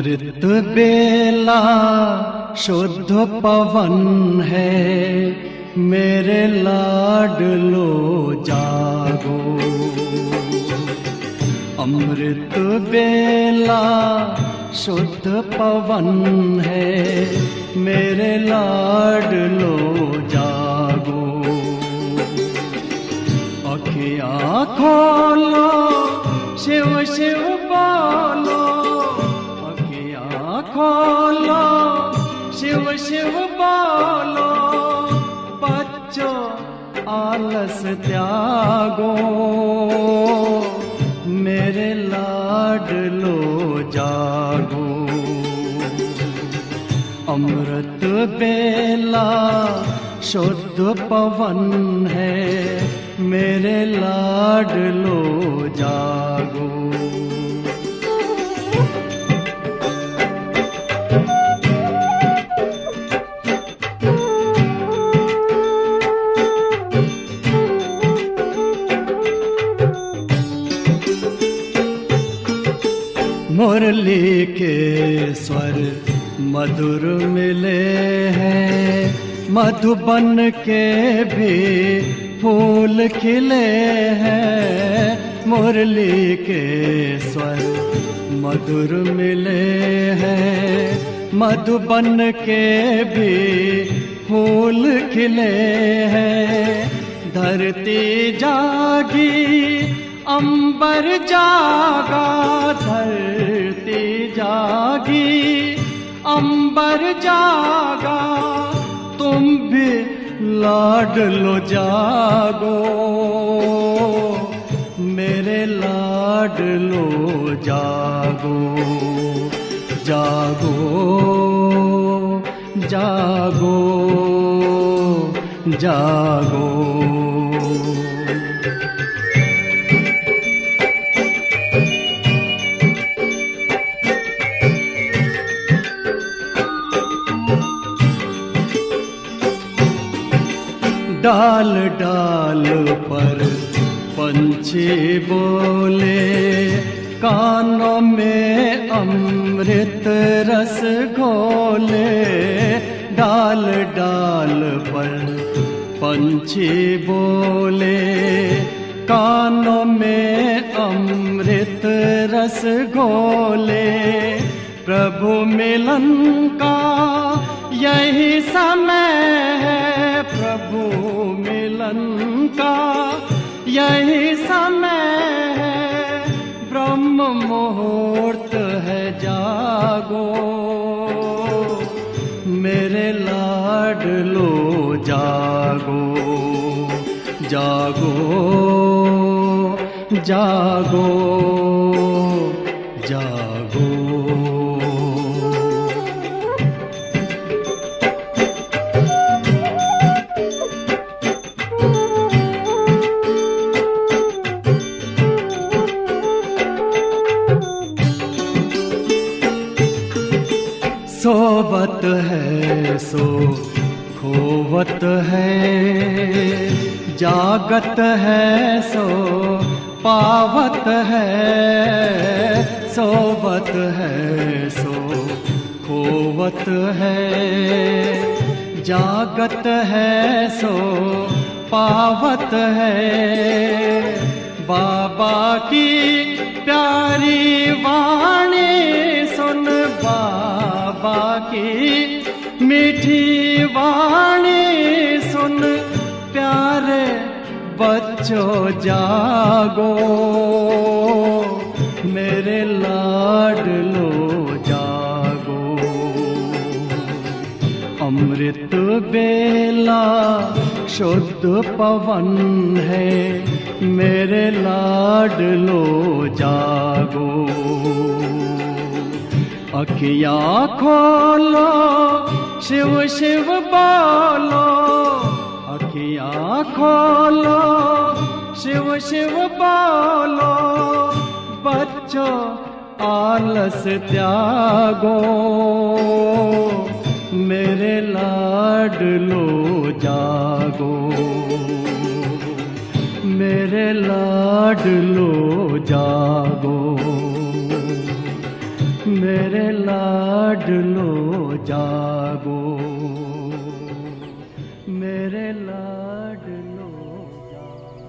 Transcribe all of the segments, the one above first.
अमृत बेला शुद्ध पवन है, मेरे लाडलो जागो। अमृत बेला शुद्ध पवन है, मेरे लाडलो जागो। अखियाँ खोलो शिव शिव बोलो, अखियाँ खोलो शिव शिव बोलो। बच्चों आलस त्यागो, मेरे लाडलो जागो। अमृत बेला शुद्ध पवन है, मेरे लाडलो जागो। मुरली के स्वर मधुर मिले हैं, मधुबन के भी फूल खिले हैं। मुरली के स्वर मधुर मिले हैं, मधुबन के भी फूल खिले हैं। धरती जागी अंबर जागा, धरती जागी अंबर जागा। तुम भी लाडलो जागो, मेरे लाडलो जागो। जागो जागो जागो। डाल डाल पर पंछी बोले, कानों में अमृत रस घोले। डाल डाल पर पंछी बोले, कानों में अमृत रस घोले। प्रभु मिलन का यही समय है, प्रभु मिलन का यही समय है। ब्रह्म मुहूर्त है जागो, मेरे लाडलो जागो। जागो जागो जागो। सोवत है सो खोवत है, जागत है सो पावत है। सोवत है सो खोवत है, जागत है सो पावत है। बाबा की प्यारी वाणी सुन, बाबा की मीठी वाणी सुन। प्यारे बच्चों जागो, मेरे लाडलो जागो। अमृत बेला शुद्ध पवन है, मेरे लाडलो जागो। अखियाँ खोलो शिव शिव बोलो, अखियाँ खोलो शिव शिव बोलो। बच्चों आलस त्यागो, मेरे लाडलो जागो। मेरे लाडलो जागो। मेरे लाडलो जागो, मेरे लाडलो जागो।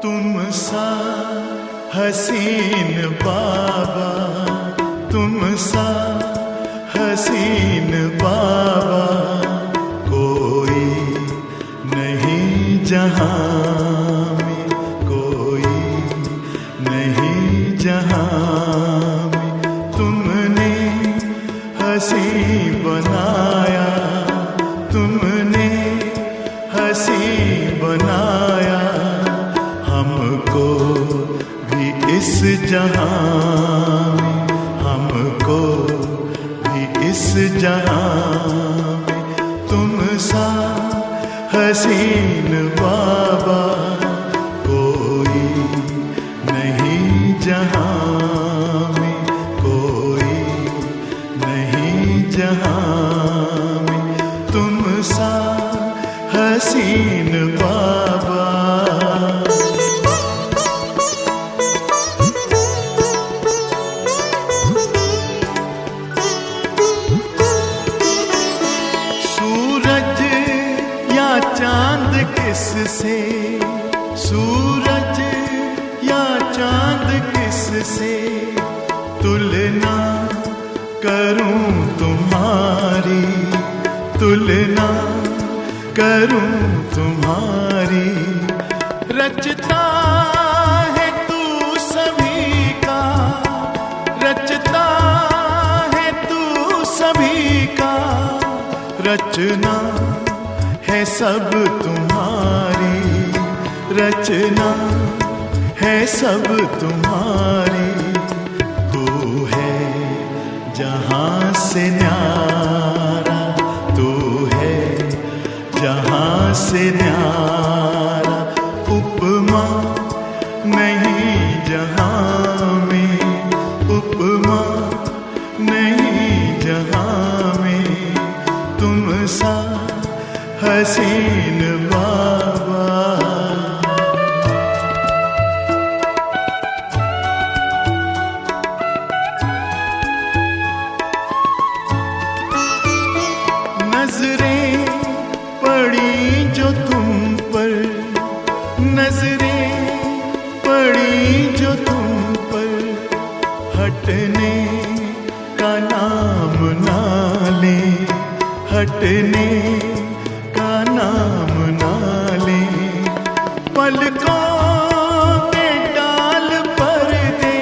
तुम सा हसीन बाबा, तुम सा हसीन बाबा कोई नहीं जहां में, कोई नहीं जहां में। तुमने हसी बनाया, तुमने हसी बनाया हमको भी इस जहां में, हमको भी इस जहां में। तुम सा हसीन बाबा कोई नहीं जहां में, कोई नहीं जहां में। तुम सा हसीन बाबा। चांद किससे, सूरज या चांद किससे तुलना करूं तुम्हारी, तुलना करूं तुम्हारी। रचता है तू सभी का, रचता है तू सभी का। रचना है सब तुम्हारी, रचना है सब तुम्हारी। तू है जहां से न्यारा, तू है जहां से न्यारा। उपमा नहीं जहां में, उपमा नहीं जहां में। तुम सा हसीन बाबा। नजरें पड़ी जो तुम पर, नजरें पड़ी जो तुम पर। हटने का नाम ना ले, हटने का नाम ना ले। पलकों के डाल पर दे,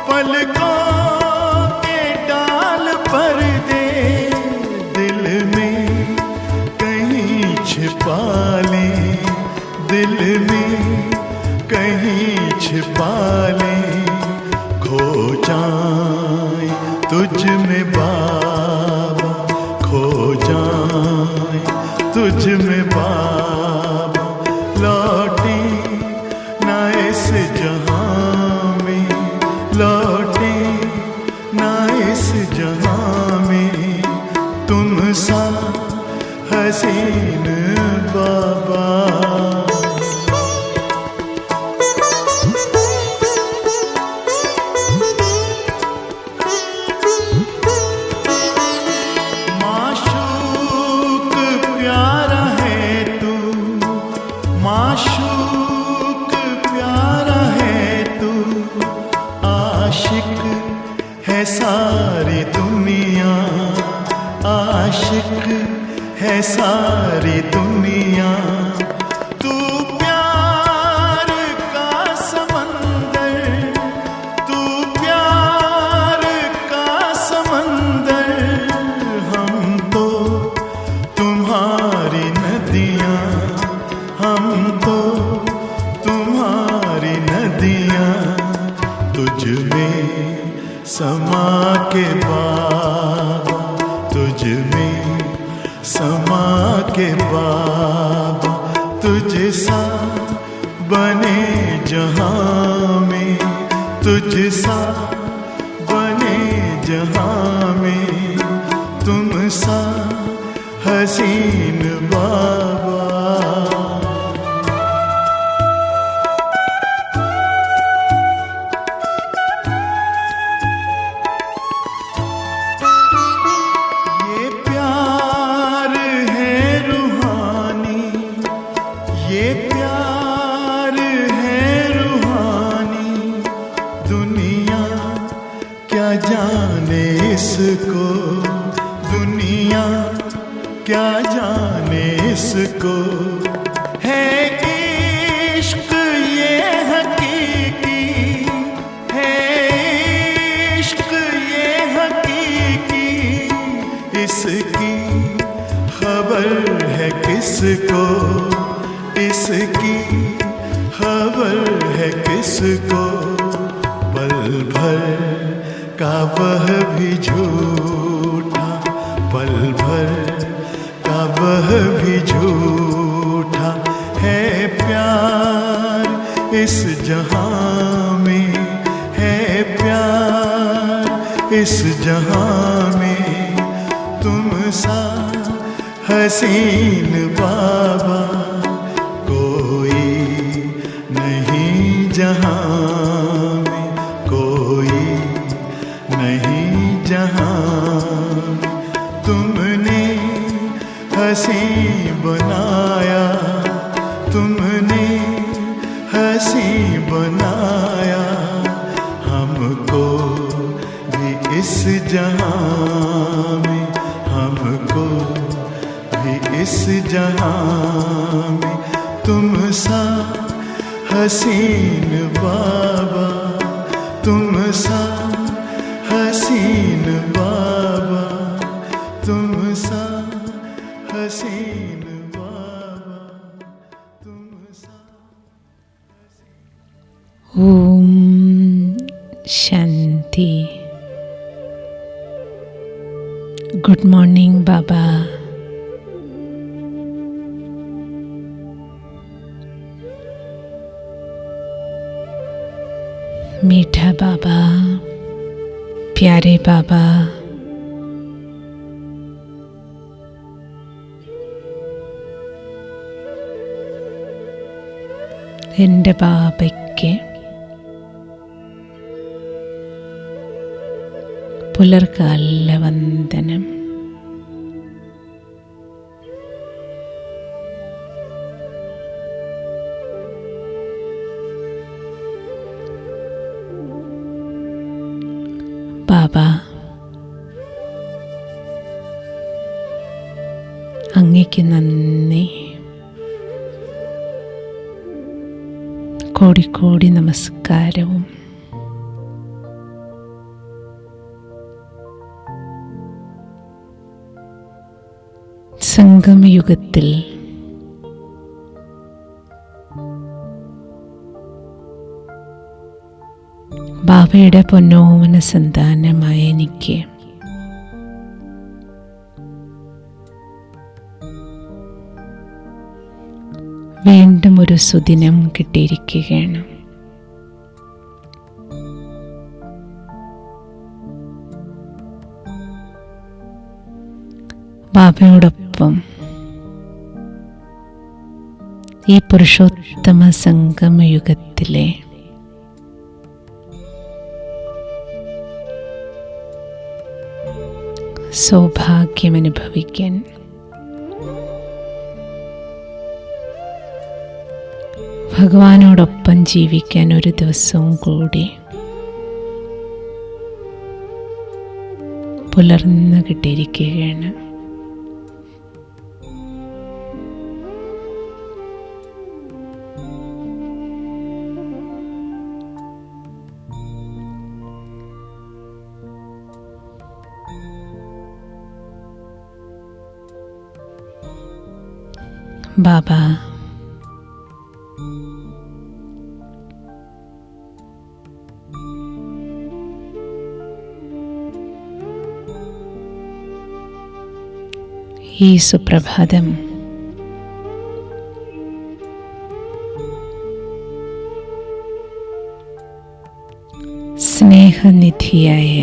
पलकों के डाल पर दे। दिल में कहीं छिपा ले, दिल में कहीं छिपा ले। खो जाए तुझ में बाबा, खो जाए तुझ में बाबा। लौटे ना इस जहां में, लौटे ना इस जहां में। तुम सा हसीन बाबा। माशूक प्यारा है तू, आशिक है सारी दुनिया, आशिक है सारी दुनिया। तू प्यार का समंदर, तू प्यार का समंदर। हम तो तुम्हारी नदियाँ, हम तो तुम्हारी नदियाँ। तुझ में समा के बाबा, तुझ में समा के बाबा। तुझ सा बने जहां में, तुझ सा बने जहां में। तुम सा हसीन बाबा। है इश्क ये हकीकी, है इश्क ये हकीकी, इसकी खबर है किसको, इसकी खबर है किसको। पल भर का वह भी झूठा, पल भर का वह भी झूठा है प्यार इस जहां में, है प्यार इस जहां में। तुम सा हसीन बाबा कोई नहीं जहां में, कोई नहीं जहां में। तुमने हंसी बनाया, तुमने हंसी बनाया हमको भी इस जहां में, हमको भी इस जहां में। तुम सा हसीन बाबा, तुम सा हसीन बाबा, तुम सा हसीन बाबा, तुम सा। ओम शांति। गुड मॉर्निंग बाबा। मीठा बाबा, प्यारे बाबा, എൻ്റെ ബാബയ്ക്ക് പുലർകാല വന്ദനം. ബാബ, അങ്ങയ്ക്ക് നന്ദി, കോടിക്കോടി നമസ്കാരവും. സംഗമയുഗത്തിൽ ബാബയുടെ പൊന്നോമന സന്താനമായ എനിക്ക് വീണ്ടും ഒരു സുദിനം കിട്ടിയിരിക്കുകയാണ്. ബാബയോടൊപ്പം ഈ പുരുഷോത്തമ സംഗമയുഗത്തിലെ സൗഭാഗ്യമനുഭവിക്കാൻ ഭഗവാനോടൊപ്പം ജീവിക്കാൻ ഒരു ദിവസവും കൂടി പുലർന്നു കിട്ടിയിരിക്കുകയാണ്. ബാബ, ഈ സുപ്രഭാതം സ്നേഹനിധിയായ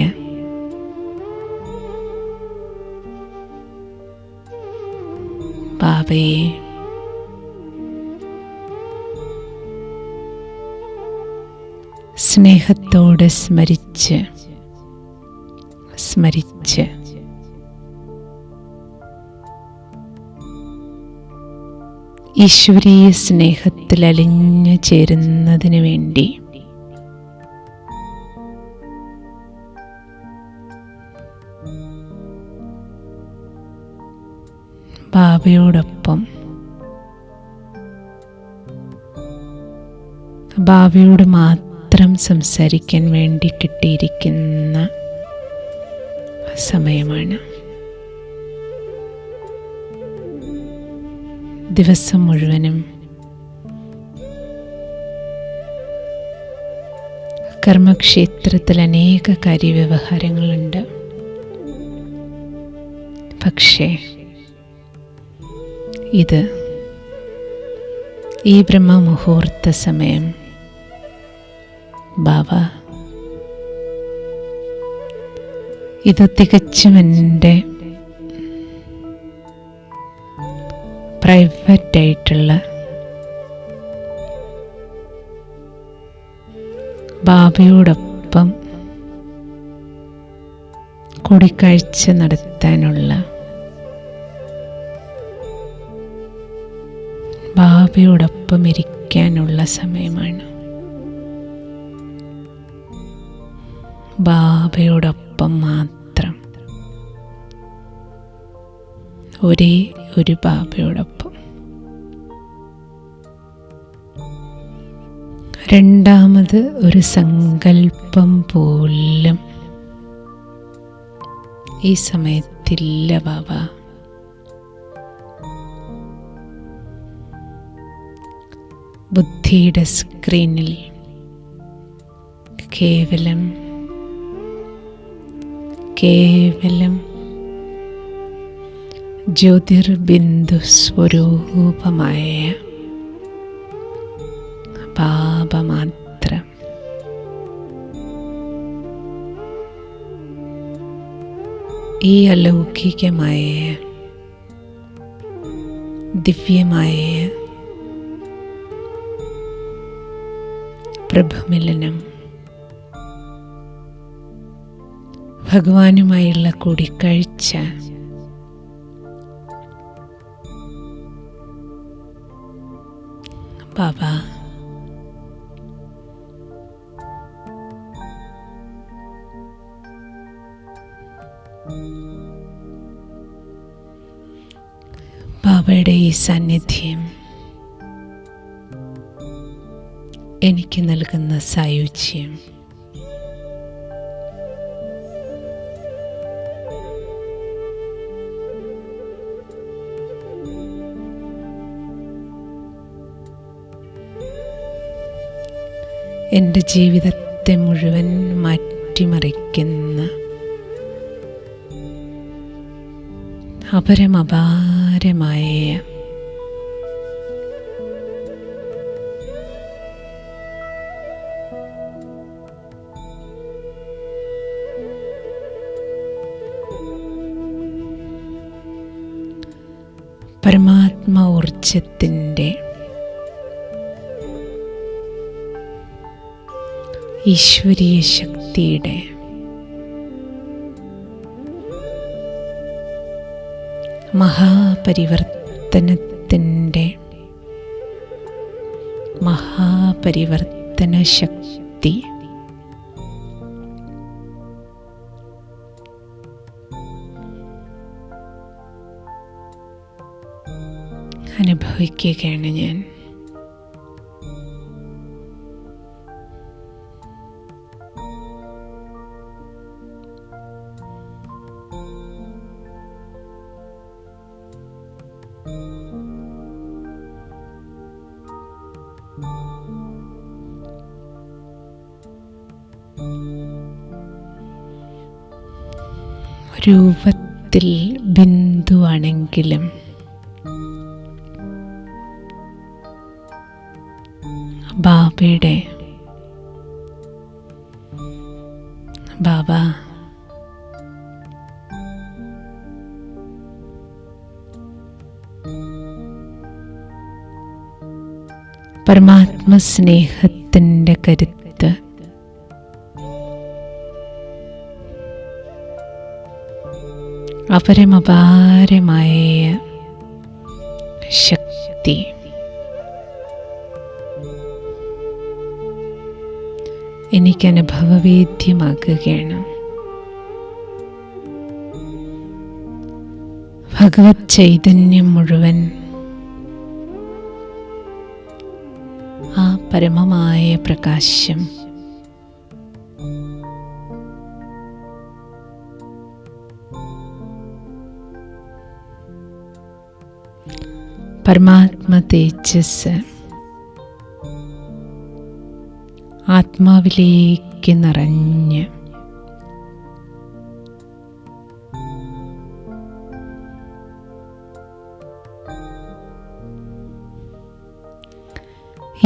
ബാബയെ സ്നേഹത്തോടെ സ്മരിച്ച് ഈശ്വരീയ സ്നേഹത്തിൽ അലിഞ്ഞു ചേരുന്നതിന് വേണ്ടി ബാബയോടൊപ്പം ബാബയോട് മാത്രം സംസാരിക്കാൻ വേണ്ടി കിട്ടിയിരിക്കുന്ന സമയമാണ്. ദിവസം മുഴുവനും കർമ്മക്ഷേത്രത്തിൽ അനേക കാര്യവ്യവഹാരങ്ങളുണ്ട്. പക്ഷേ ഇത് ഈ ബ്രഹ്മമുഹൂർത്ത സമയം ബാബ ഇത് തികച്ചും എൻ്റെ പ്രൈവറ്റായിട്ടുള്ള ബാബയോടൊപ്പം കൂടിക്കാഴ്ച നടത്താനുള്ള, ബാബയോടൊപ്പം ഇരിക്കാനുള്ള സമയമാണ്. ബാബയോടൊപ്പം മാത്രം, ഒരേ ഒരു ബാബയോടൊപ്പം. രണ്ടാമത് ഒരു സങ്കല്പം പോലും ഈ സമയത്തില്ല ബാബ. ബുദ്ധിയുടെ സ്ക്രീനിൽ കേവലം ജ്യോതിർബിന്ദു സ്വരൂപമായ ബാബ മാത്രം. ഈ അലൗകികമായ ദിവ്യമായ പ്രഭുമിലനം, ഭഗവാനുമായുള്ള കൂടിക്കാഴ്ച ബാബ ബാബയുടെ ഈ സാന്നിധ്യം എനിക്ക് നൽകുന്ന സായുജ്യം എൻ്റെ ജീവിതത്തെ മുഴുവൻ മാറ്റിമറിക്കുന്ന അപരമപാരമായ പരമാത്മ ഊർജത്തിൻ്റെ ഈശ്വരീയ ശക്തിയുടെ മഹാപരിവർത്തനത്തിൻ്റെ മഹാപരിവർത്തന ശക്തി അനുഭവിക്കുകയാണ് ഞാൻ. രൂപത്തിൽ ബിന്ദുവാണെങ്കിലും ബാബയുടെ ബാബ പരമാത്മ സ്നേഹത്തിൻ്റെ കരുത്ത് അപരമപാരമായ ശക്തി എനിക്ക് അനുഭവവേദ്യമാക്കുകയാണ്. ഭഗവത് ചൈതന്യം മുഴുവൻ ആ പരമമായ പ്രകാശം പരമാത്മ തേജസ് ആത്മാവിലേക്ക് നിറഞ്ഞ്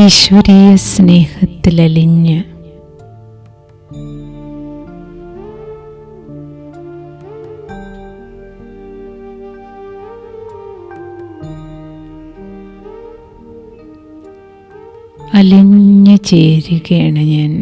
ഈശ്വരീയ സ്നേഹത്തിലലിഞ്ഞ് അലിഞ്ഞു ചേരുകയാണ് ഞാൻ.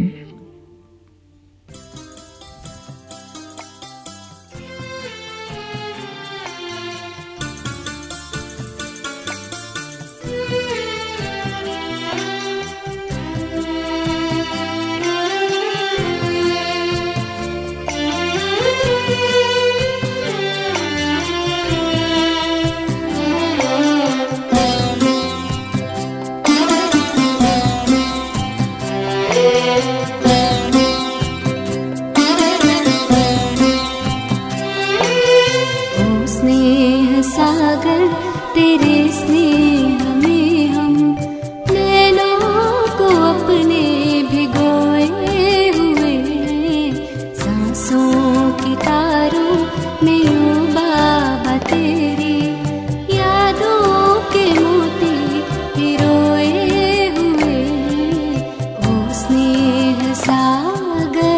सागर तेरे स्नेह में हम नैनों को अपने भिगोए हुए, सांसों की तारों में यूं बाबा तेरी यादों के मोती पिरोए हुए, ओ स्नेह सागर।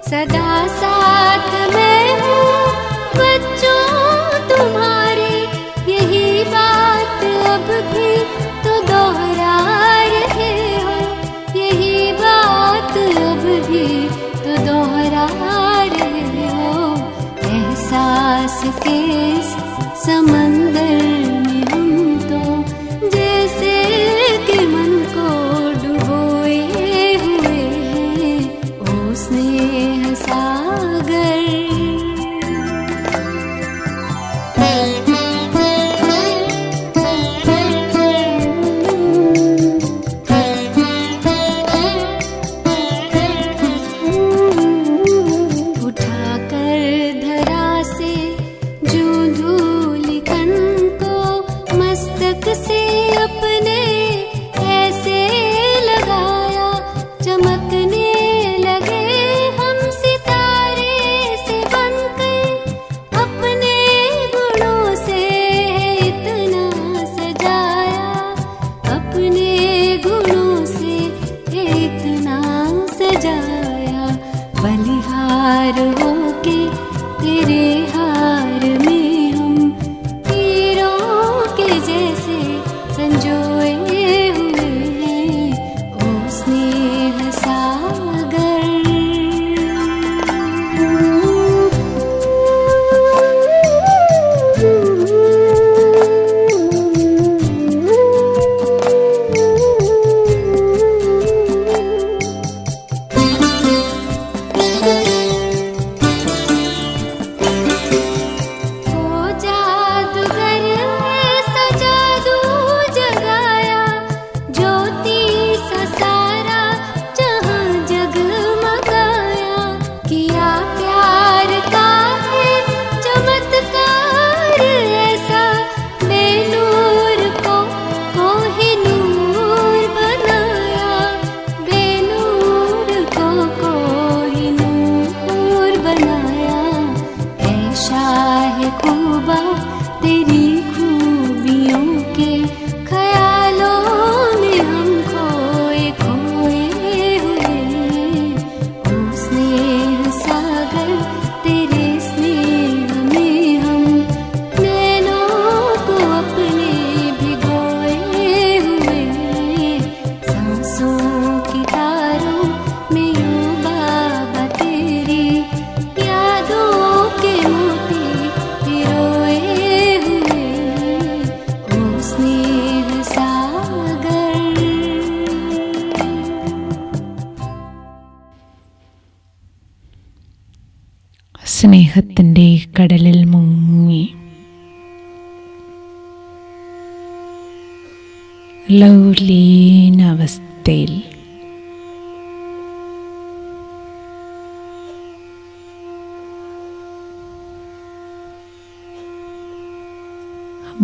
सदा साथ मैं हूँ बच्चों तुम्हारे, यही बात अब भी तो दोहरा रहे हो, यही बात अब भी तो दोहरा रहे हो। एहसास के इस समंदर में हम तो जैसे कि मन को डुबोए हुए हैं, ओ स्नेह सागर। उठाकर धरा से जो धूल कण को मस्तक से अपने ऐसे लगाया, चमकने लगे हम सितारे से बनकर, अपने गुणों से इतना सजाया, अपने गुणों से इतना सजाया। बलिहार होके तेरे हार में हम हीरों के जैसे संजोए हुए हैं, ओ स्नेह सागर। तेरी खूबियों के ख्यालों में हम खोए खोए हुए, ओ स्नेह सागर तेरे स्नेह में हम സ്നേഹത്തിൻ്റെ ഈ കടലിൽ മുങ്ങി ലൗലീന അവസ്ഥയിൽ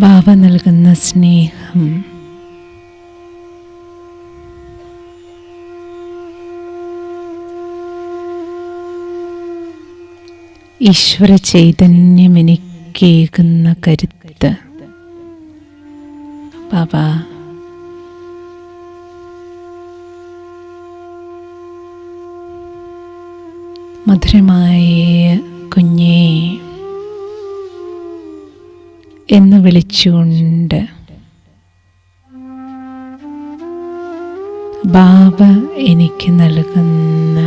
ബാബ നൽകുന്ന സ്നേഹം ഈശ്വര ചൈതന്യം എനിക്കേകുന്ന കരുത്ത്. ബാബ മധുരമായ കുഞ്ഞേ എന്ന് വിളിച്ചുകൊണ്ട് ബാബ എനിക്ക് നൽകുന്ന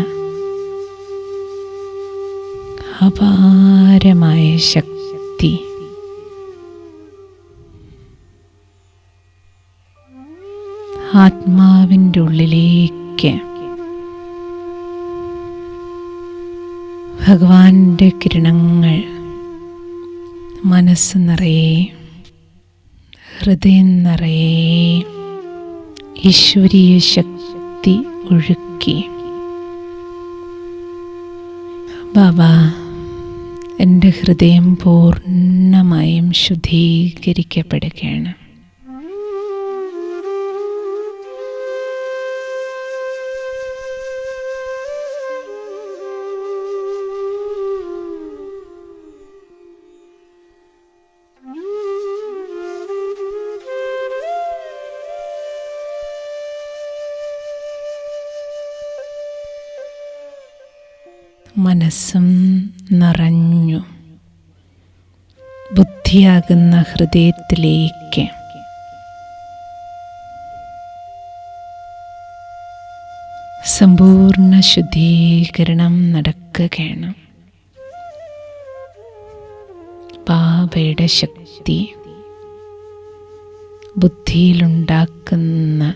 അപാരമായ ശക്തി ആത്മാവിൻ്റെ ഉള്ളിലേക്ക് ഭഗവാന്റെ കിരണങ്ങൾ മനസ്സ് നിറയെ, ഹൃദയം നിറയെ ഈശ്വരീയ ശക്തി ഒഴുക്കി ബാബ എൻ്റെ ഹൃദയം പൂർണ്ണമായും ശുദ്ധീകരിക്കപ്പെടുകയാണ്. മനസ്സും നിറഞ്ഞു. ബുദ്ധിയാകുന്ന ഹൃദയത്തിലേക്ക് സമ്പൂർണ്ണ ശുദ്ധീകരണം നടക്കുകയാണ്. ബാബയുടെ ശക്തി ബുദ്ധിയിലുണ്ടാക്കുന്ന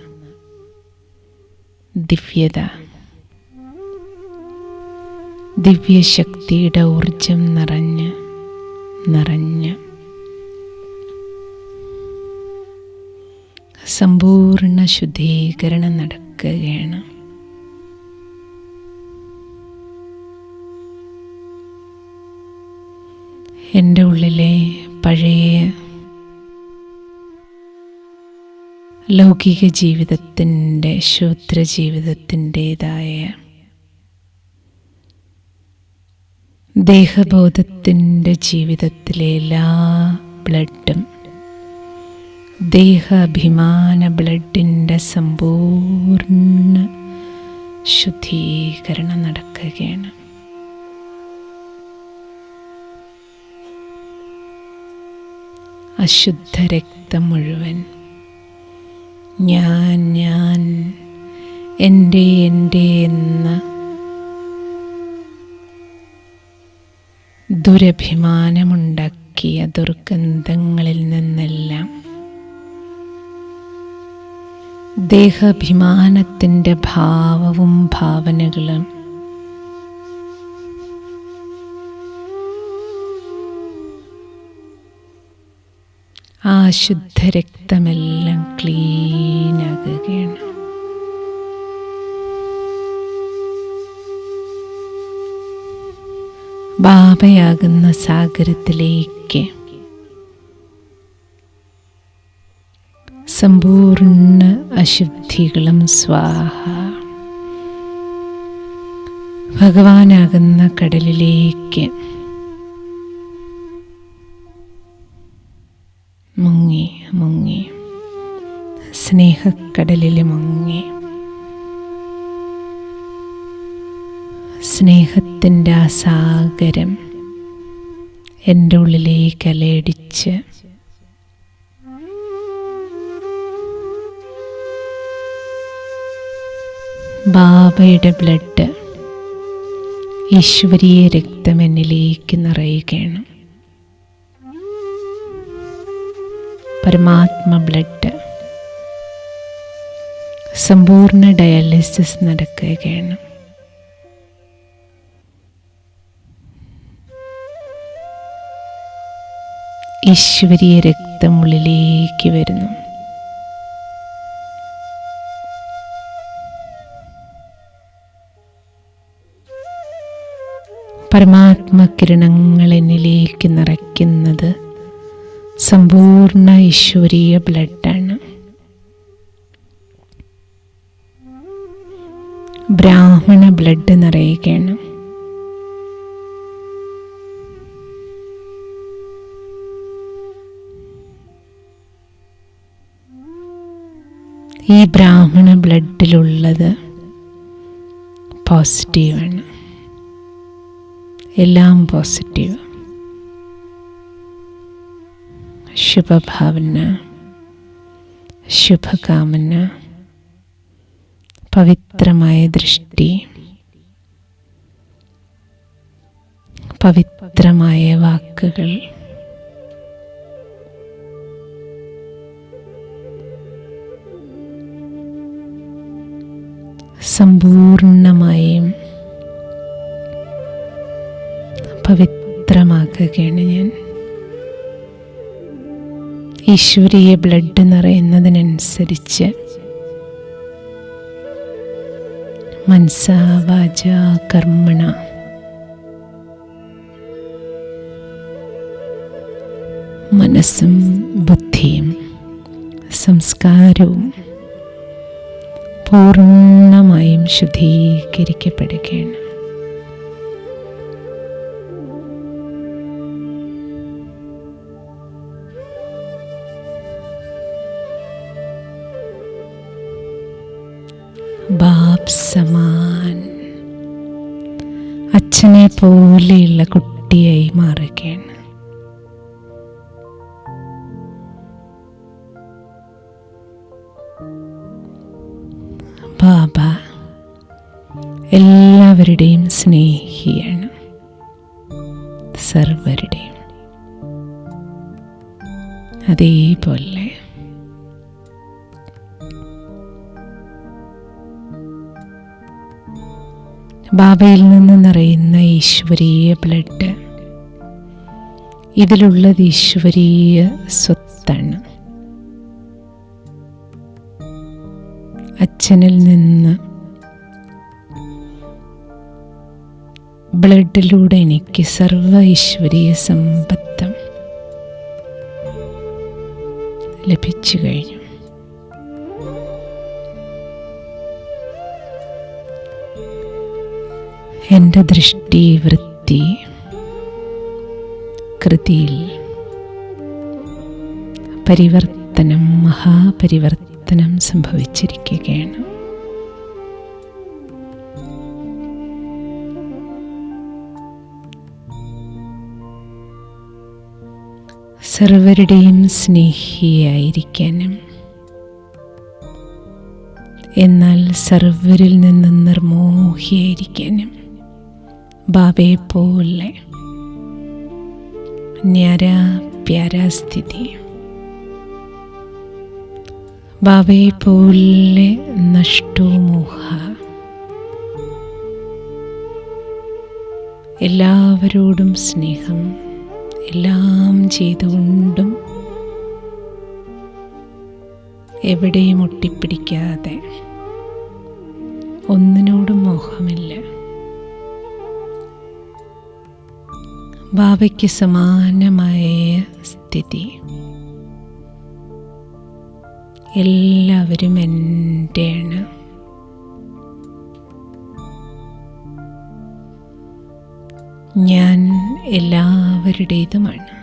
ദിവ്യത, ദിവ്യശക്തിയുടെ ഊർജം നിറഞ്ഞ് സമ്പൂർണ്ണ ശുദ്ധീകരണം നടക്കുകയാണ്. എൻ്റെ ഉള്ളിലെ പഴയ ലൗകിക ജീവിതത്തിൻ്റെ, ശൂദ്ര ജീവിതത്തിൻ്റെതായ ദേഹബോധത്തിൻ്റെ ജീവിതത്തിലെ എല്ലാ ബ്ലഡും ദേഹാഭിമാന ബ്ലഡിൻ്റെ സമ്പൂർണ്ണ ശുദ്ധീകരണം നടക്കുകയാണ്. അശുദ്ധ രക്തം മുഴുവൻ ഞാൻ എൻ്റെ എന്ന ദുരഭിമാനമുണ്ടാക്കിയ ദുർഗന്ധങ്ങളിൽ നിന്നെല്ലാം ദേഹാഭിമാനത്തിൻ്റെ ഭാവവും ഭാവനകളും ആ ശുദ്ധരക്തമെല്ലാം ക്ലീനാകുകയാണ്. ബാബയാകുന്ന സാഗരത്തിലേക്ക് സമ്പൂർണ്ണ അശുദ്ധികളും സ്വാഹ, ഭഗവാനാകുന്ന കടലിലേക്ക് മുങ്ങി സ്നേഹക്കടലിൽ മുങ്ങി സ്നേഹത്തിൻ്റെ ആ സാഗരം എൻ്റെ ഉള്ളിലേക്ക് അലയടിച്ച് ബാബയുടെ ബ്ലഡ്, ഈശ്വരീയ രക്തം എന്നിലേക്ക് നിറയുകയാണ്. പരമാത്മ ബ്ലഡ് സമ്പൂർണ്ണ ഡയാലിസിസ് നടക്കുകയാണ്. ഈശ്വരീയ രക്തമുള്ളിലേക്ക് വരുന്നു. പരമാത്മകിരണങ്ങൾ എന്നിലേക്ക് നിറയ്ക്കുന്നത് സമ്പൂർണ്ണ ഈശ്വരീയ ബ്ലഡാണ്. ബ്രാഹ്മണ ബ്ലഡ് നിറയുകയാണ്. ഈ ബ്രാഹ്മണ ബ്ലഡിലുള്ളത് പോസിറ്റീവാണ്. എല്ലാം പോസിറ്റീവ്. ശുഭഭാവന, ശുഭകാമന, പവിത്രമായ ദൃഷ്ടി, പവിത്രമായ വാക്കുകൾ, സമ്പൂർണമായും പവിത്രമാക്കുകയാണ് ഞാൻ. ഈശ്വരീയ ബ്ലഡ് നിറയുന്നതിനനുസരിച്ച് മനസാ വാചാ കർമ്മണ മനസ്സും ബുദ്ധിയും സംസ്കാരവും പൂർണ്ണമായും ശുദ്ധീകരിക്കപ്പെടുകയാണ്. ബാപ് സമാൻ അച്ഛനെ പോലെയുള്ള കുട്ടിയായി മാറുകയാണ്. ബാബ എല്ലാവരുടെയും സ്നേഹിയാണ്, സർവരുടെയും. അതേപോലെ ബാബയിൽ നിന്ന് നിറയുന്ന ഈശ്വരീയ ബ്ലഡ്, ഇതിലുള്ളത് ഈശ്വരീയ സ്വത്താണ്. അച്ഛനിൽ നിന്ന് ബ്ലഡിലൂടെ എനിക്ക് സർവ ഈശ്വരീയ സമ്പത്തും ലഭിച്ചു കഴിഞ്ഞു. എൻ്റെ ദൃഷ്ടി, വൃത്തി, കൃതിയിൽ പരിവർത്തനം, മഹാപരിവർത്തനം സംഭവിച്ചിരിക്കുകയാണ്. സർവരുടെയും സ്നേഹിയായിരിക്കാനും എന്നാൽ സർവരിൽ നിന്ന് നിർമോഹിയായിരിക്കാനും ബാബയെ പോലെ ന്യാരാ പ്യാരാ സ്ഥിതി, ബാബയെ പോലെ നഷ്ടോ മോഹ, എല്ലാവരോടും സ്നേഹം, എല്ലാം ചെയ്തുകൊണ്ടും എവിടെയും ഒട്ടിപ്പിടിക്കാതെ, ഒന്നിനോടും മോഹമില്ല. ബാബയ്ക്ക് സമാനമായ സ്ഥിതി. എല്ലാവരും എൻ്റെയാണ്. ഞാൻ എല്ലാവരുടേതുമാണ്.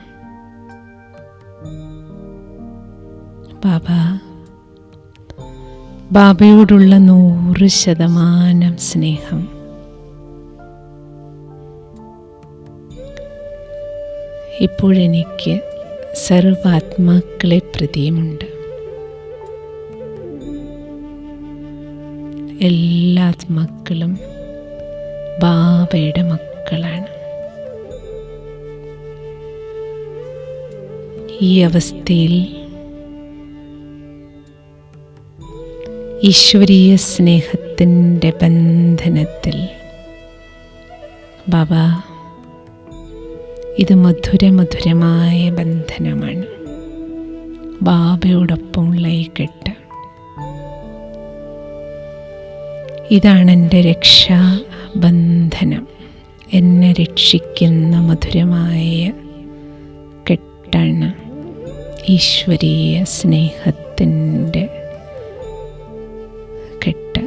ബാബയോടുള്ള 100% സ്നേഹം ഇപ്പോഴെനിക്ക് സർവാത്മാക്കളെ പ്രതിയുമുണ്ട്. എല്ലാ ആത്മാക്കളും ബാബയുടെ മക്കളാണ്. ഈ അവസ്ഥയിൽ ഈശ്വരീയ സ്നേഹത്തിൻ്റെ ബന്ധനത്തിൽ ബാബ ഇത് മധുരമായ ബന്ധനമാണ്. ബാബയോടൊപ്പമുള്ള ഈ കെട്ട്, ഇതാണ് എൻ്റെ രക്ഷാബന്ധനം. എന്നെ രക്ഷിക്കുന്ന മധുരമായ കെട്ടാണ് ഈശ്വരീയ സ്നേഹത്തിൻ്റെ കെട്ട്.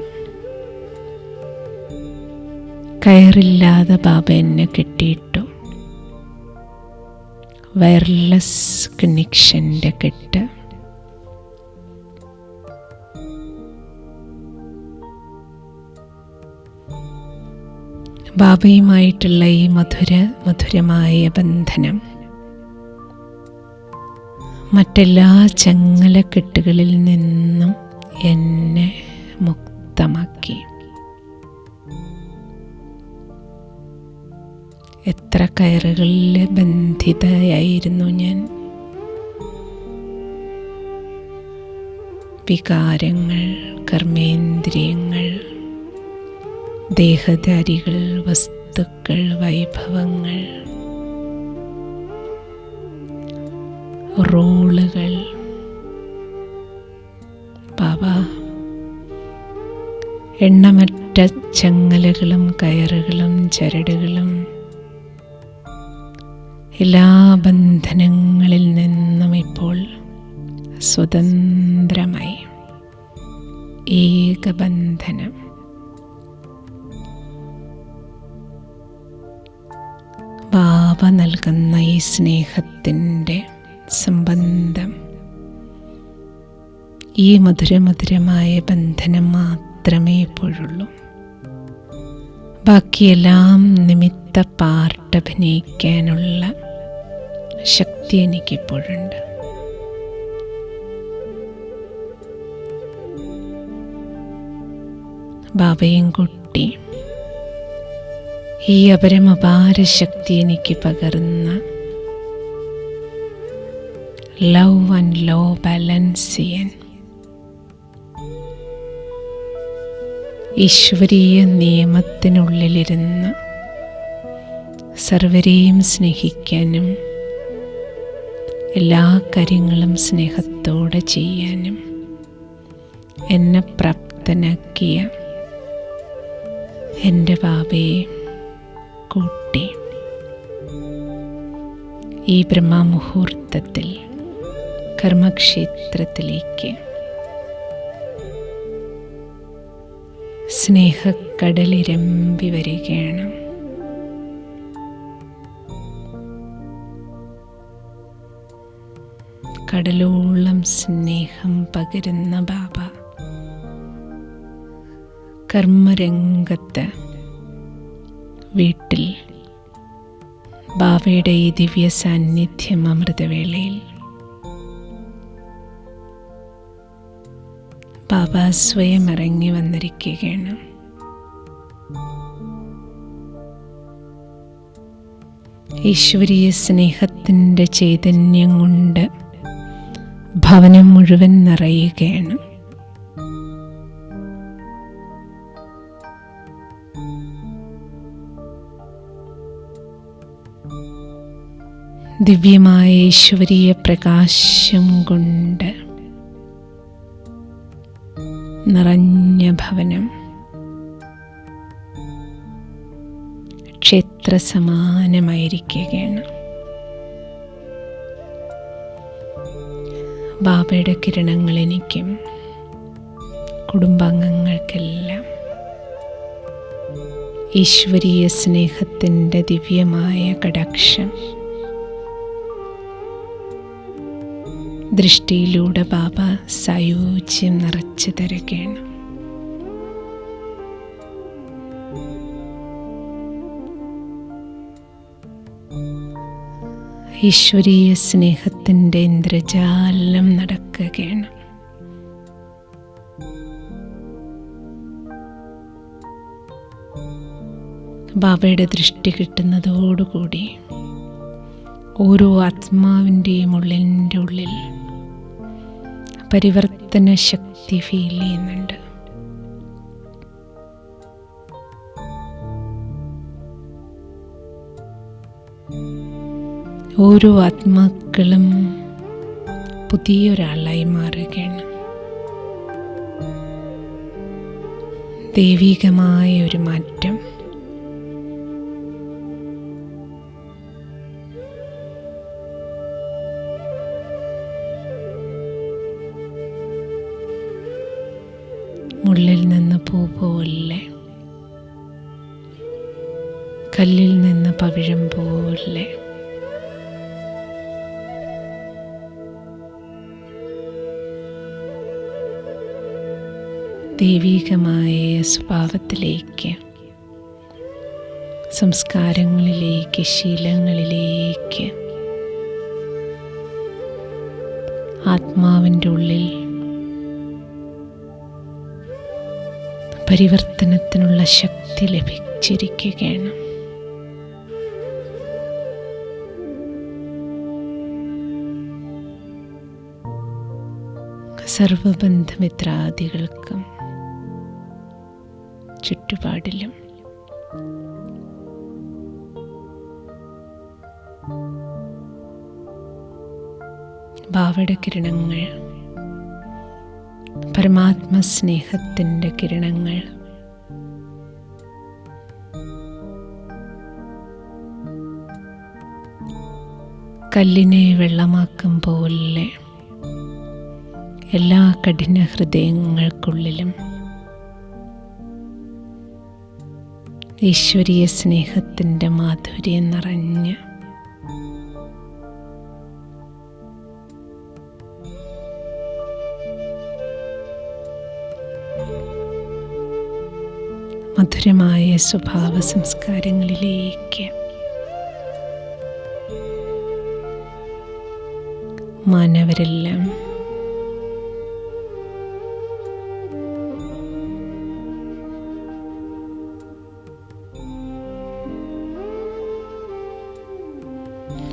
കയറില്ലാതെ ബാബ എന്നെ കെട്ടിയിട്ടു. വയർലെസ് കണക്ഷൻ്റെ കെട്ട്. ബാബയുമായിട്ടുള്ള ഈ മധുരമായ ബന്ധനം മറ്റെല്ലാ ചങ്ങലക്കെട്ടുകളിൽ നിന്നും എന്നെ മുക്തമാക്കി. എത്ര കയറുകളിൽ ബന്ധിതയായിരുന്നു ഞാൻ. വികാരങ്ങൾ, കർമ്മേന്ദ്രിയങ്ങൾ, ദേഹധാരികൾ, വസ്തുക്കൾ, വൈഭവങ്ങൾ, റോളുകൾ. ബാബ എണ്ണമറ്റ ചങ്ങലകളും കയറുകളും ചരടുകളും എല്ലാ ബന്ധനങ്ങളിൽ നിന്നും ഇപ്പോൾ സ്വതന്ത്രമായി. ഏകബന്ധനം. ബാബ നൽകുന്ന ഈ സ്നേഹത്തിൻ്റെ സംബന്ധം, ഈ മധുരമായ ബന്ധനം മാത്രമേ ഇപ്പോഴുള്ളൂ. ബാക്കിയെല്ലാം നിമിത്ത പാർട്ട് അഭിനയിക്കാനുള്ള ശക്തി എനിക്കിപ്പോഴുണ്ട്. ബാബയും കുട്ടി ഈ അപരമപാര ശക്തി എനിക്ക് പകർന്ന ലവ് ആൻഡ് ലോ ബാലൻസ് ചെയ്യാൻ ഈശ്വരീയ നിയമത്തിനുള്ളിലിരുന്ന് സർവരെയും സ്നേഹിക്കാനും എല്ലാ കാര്യങ്ങളും സ്നേഹത്തോടെ ചെയ്യാനും എന്നെ പ്രാപ്തനാക്കിയ എൻ്റെ ബാബയെ കൂട്ടി ഈ ബ്രഹ്മമുഹൂർത്തത്തിൽ കർമ്മക്ഷേത്രത്തിലേക്ക് സ്നേഹക്കടലിരമ്പി വരികയാണ്. കടലോളം സ്നേഹം പകരുന്ന ബാബ കർമ്മരംഗത്ത് വീട്ടിൽ ബാബയുടെ ഈ ദിവ്യ സാന്നിധ്യം അമൃതവേളയിൽ ബാബ സ്വയം ഇറങ്ങി വന്നിരിക്കുകയാണ്. ഈശ്വരീയ സ്നേഹത്തിൻ്റെ ചൈതന്യം കൊണ്ട് ഭവനം മുഴുവൻ നിറയുകയാണ്. ദിവ്യമായ ഈശ്വരീയ പ്രകാശം കൊണ്ട് നിറഞ്ഞ ഭവനം ക്ഷേത്രസമാനമായിരിക്കുകയാണ്. ബാബയുടെ കിരണങ്ങൾ എനിക്കും കുടുംബാംഗങ്ങൾക്കെല്ലാം ഈശ്വരീയ സ്നേഹത്തിൻ്റെ ദിവ്യമായ കടാക്ഷം ദൃഷ്ടിയിലൂടെ ബാബ സായുജ്യം നിറച്ചു തരുകയാണ്. ഈശ്വരീയ സ്നേഹത്തിൻ്റെ ഇന്ദ്രജാലം നടക്കുകയാണ്. ബാബയുടെ ദൃഷ്ടി കിട്ടുന്നതോടുകൂടി ഓരോ ആത്മാവിൻ്റെയും ഉള്ളിൻ്റെ ഉള്ളിൽ പരിവർത്തന ശക്തി ഫീൽ ചെയ്യുന്നുണ്ട്. ഓരോ ആത്മാക്കളും പുതിയൊരാളായി മാറുകയാണ്. ദൈവികമായ ഒരു മാറ്റം. മുള്ളിൽ നിന്ന് പൂ പോലെ, കല്ലിൽ നിന്ന് പവിഴം പോലെ, ദൈവികമായ സ്വഭാവത്തിലേക്ക്, സംസ്കാരങ്ങളിലേക്ക്, ശീലങ്ങളിലേക്ക് ആത്മാവിൻ്റെ ഉള്ളിൽ പരിവർത്തനത്തിനുള്ള ശക്തി ലഭിച്ചിരിക്കുകയാണ്. സർവബന്ധമിത്രാദികൾക്കും ചുറ്റുപാടിലും ഭാവടകിരണങ്ങൾ, പരമാത്മസ്നേഹത്തിൻ്റെ കിരണങ്ങൾ കല്ലിനെ വെള്ളമാക്കും പോലെ എല്ലാ കഠിന ഹൃദയങ്ങൾക്കുള്ളിലും ഈശ്വരീയ സ്നേഹത്തിൻ്റെ മാധുര്യം നിറഞ്ഞ് മധുരമായ സ്വഭാവ സംസ്കാരങ്ങളിലേക്ക് മാനവരെല്ലാം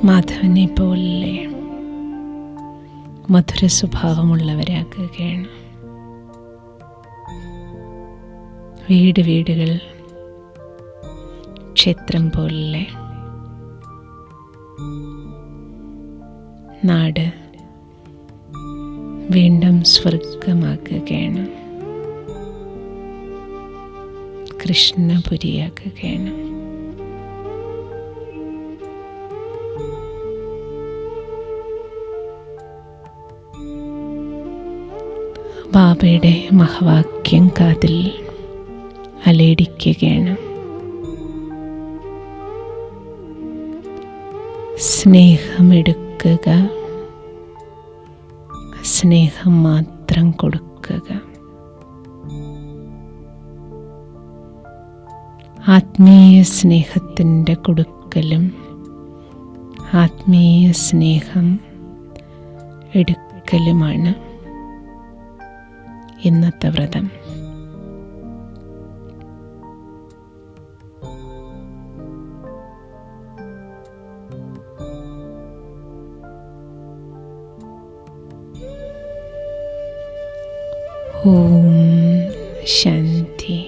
മാധവനെ പോലെ മധുര സ്വഭാവമുള്ളവരാക്കുകയാണ്. വീടുകൾ ക്ഷേത്രം പോലെ, നാട് വീണ്ടും സ്വർഗമാക്കുകയാണ്, കൃഷ്ണപുരിയാക്കുകയാണ്. ബാബയുടെ മഹവാക്യം കാതിൽ അലയടിക്കുകയാണ്. സ്നേഹമെടുക്കുക, സ്നേഹം മാത്രം കൊടുക്കുക. ആത്മീയ സ്നേഹത്തിൻ്റെ കൊടുക്കലും ആത്മീയ സ്നേഹം എടുക്കലുമാണ് ഇന്നത്തെ വ്രതം. ഓം ശാന്തി.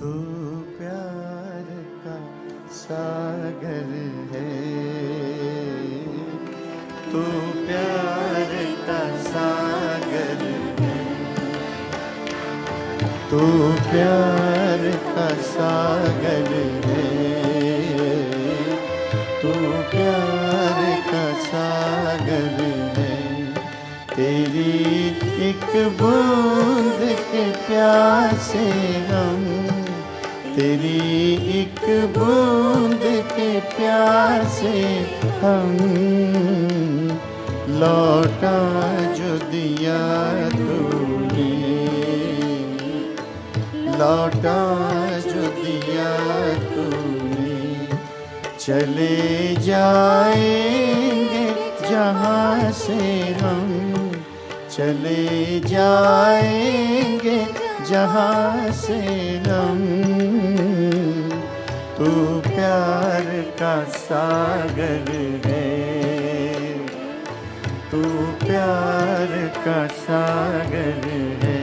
तू प्यार का सागर है, तू प्यार का सागर है, तू प्यार का सागर है, तू प्यार का सागर है। तेरी एक बूंद के प्यासे हम, तेरी एक बूंद के प्यासे हम, लौटा जो दिया तूने, लौटा जो दिया तूने। चले जाएंगे जहाँ से हम, चले जाएंगे जहाँ से हम, तू प्यार का सागर है, तू प्यार का सागर है।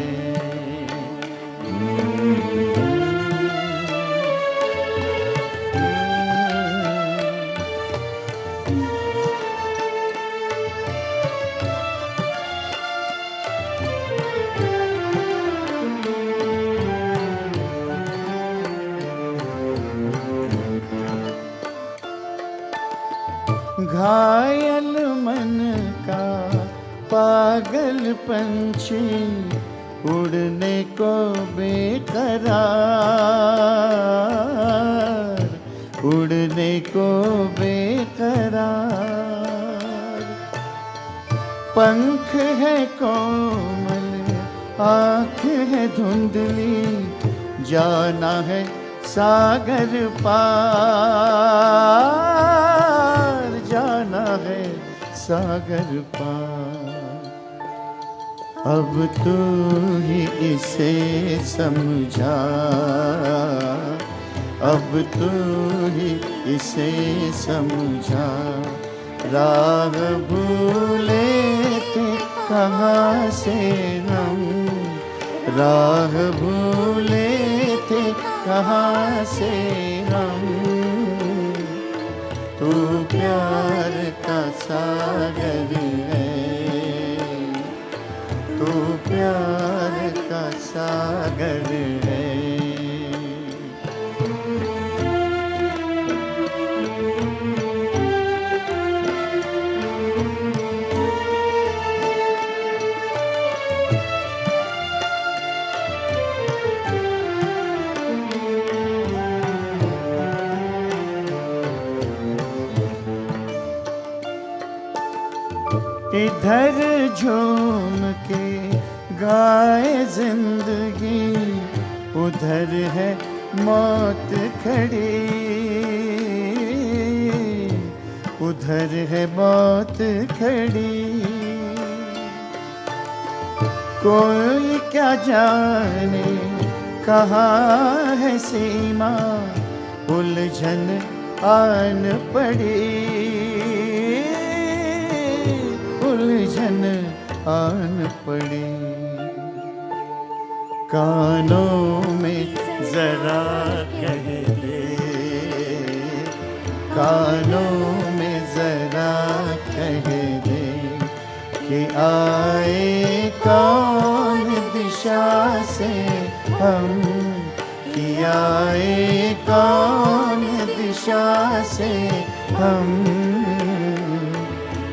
घायल मन का पागल पंछी उड़ने को बेकरार, उड़ने को बेकरार। पंख है कोमल, आँख है धुंधली, जाना है सागर पार, जाना है सागर पार। अब तू ही इसे समझा, अब तू ही इसे समझा। राह भूले थे कहाँ से हम, राह भूले थे कहाँ से हम। तू प्यार का सागर है, तू प्यार का सागर है। इधर झूम के गाए जिंदगी, उधर है मौत खड़ी, उधर है मौत खड़ी। कोई क्या जाने कहाँ है सीमा, उलझन आन पड़ी, उलझन आन पड़ी। कानों में जरा कह दे, कानों में जरा कह दे कि आए कौन दिशा से हम, कि आए कौन दिशा से हम।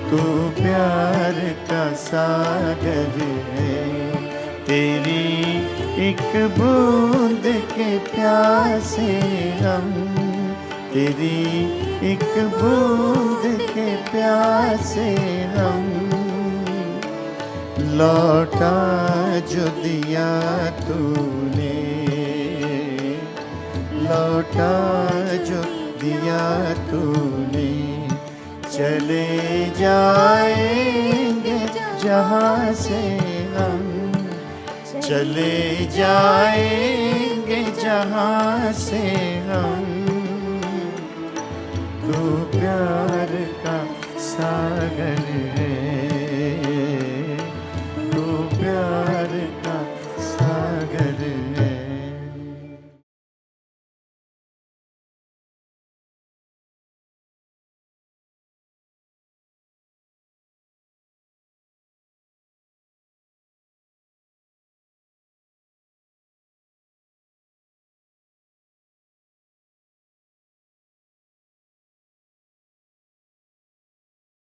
तू प्यार का सागर है, तेरी एक बूंद के प्यासे हम, तेरी एक बूंद के प्यासे हम। लौटा जो दिया तूने, लौटा जो दिया तूने। चले जाएंगे जहाँ से हम, चले जाएंगे जहाँ से हम। तू प्यार का सागर